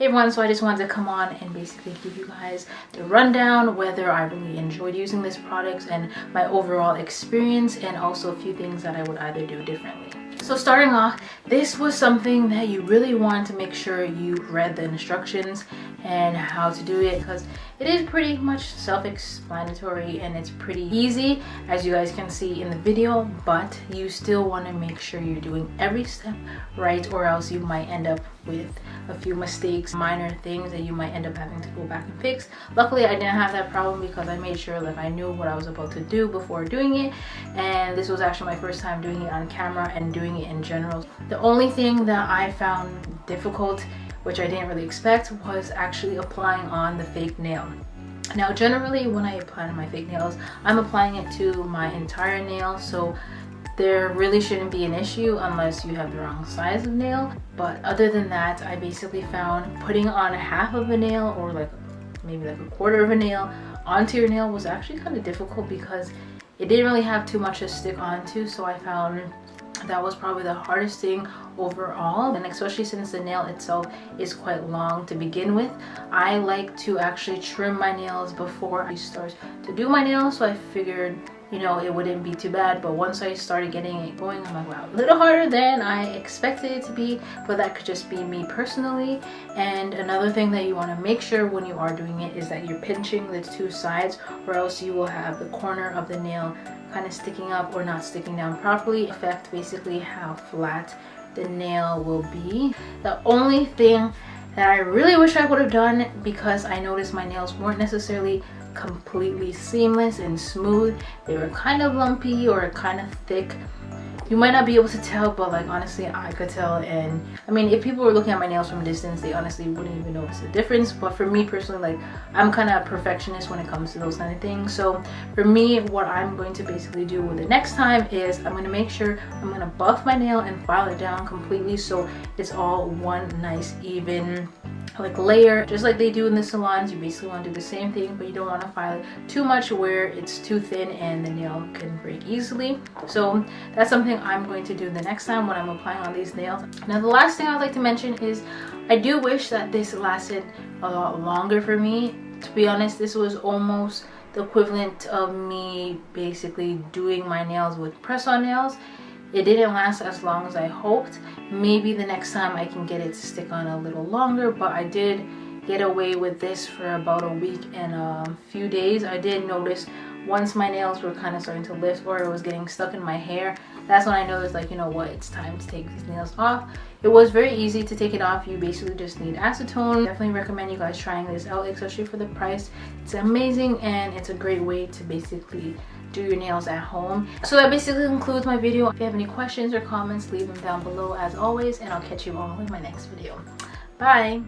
Hey everyone, so I just wanted to come on and basically give you guys the rundown whether I really enjoyed using this product and my overall experience, and also a few things that I would either do differently. So starting off, this was something that you really want to make sure you read the instructions and how to do it, because it is pretty much self-explanatory and it's pretty easy, as you guys can see in the video, but you still want to make sure you're doing every step right, or else you might end up with a few mistakes, minor things that you might end up having to go back and fix. Luckily I didn't have that problem because I made sure that I knew what I was about to do before doing it, and this was actually my first time doing it on camera and doing it in general. The only thing that I found difficult, which I didn't really expect, was actually applying on the fake nail. Now generally when I apply on my fake nails, I'm applying it to my entire nail, so there really shouldn't be an issue unless you have the wrong size of nail. But other than that, I basically found putting on half of a nail, or like maybe like a quarter of a nail onto your nail, was actually kind of difficult because it didn't really have too much to stick onto. So I found that was probably the hardest thing overall, and especially since the nail itself is quite long to begin with. I like to actually trim my nails before I start to do my nails, so I figured, you know, it wouldn't be too bad. But once I started getting it going, I'm like, wow, a little harder than I expected it to be, but that could just be me personally. And another thing that you want to make sure when you are doing it is that you're pinching the two sides, or else you will have the corner of the nail kind of sticking up or not sticking down properly, affect basically how flat the nail will be. The only thing that I really wish I would have done, because I noticed my nails weren't necessarily completely seamless and smooth, they were kind of lumpy or kind of thick. You might not be able to tell, but like honestly I could tell. And I mean, if people were looking at my nails from a distance, they honestly wouldn't even notice the difference. But for me personally, like, I'm kind of a perfectionist when it comes to those kind of things. So for me, what I'm going to basically do with it next time is I'm going to make sure I'm going to buff my nail and file it down completely, so it's all one nice even like layer, just like they do in the salons. You basically want to do the same thing, but you don't want to file it too much where it's too thin and the nail can break easily. So that's something I'm going to do the next time when I'm applying on these nails. Now the last thing I'd like to mention is I do wish that this lasted a lot longer for me. To be honest, this was almost the equivalent of me basically doing my nails with press-on nails. It didn't last as long as I hoped. Maybe the next time I can get it to stick on a little longer, but I did get away with this for about a week and a few days. I did notice once my nails were kind of starting to lift, or it was getting stuck in my hair, that's when I noticed, like, you know what, it's time to take these nails off. It was very easy to take it off. You basically just need acetone. Definitely recommend you guys trying this out, especially for the price. It's amazing and it's a great way to basically do your nails at home. So that basically concludes my video. If you have any questions or comments, leave them down below as always, and I'll catch you all in my next video. Bye!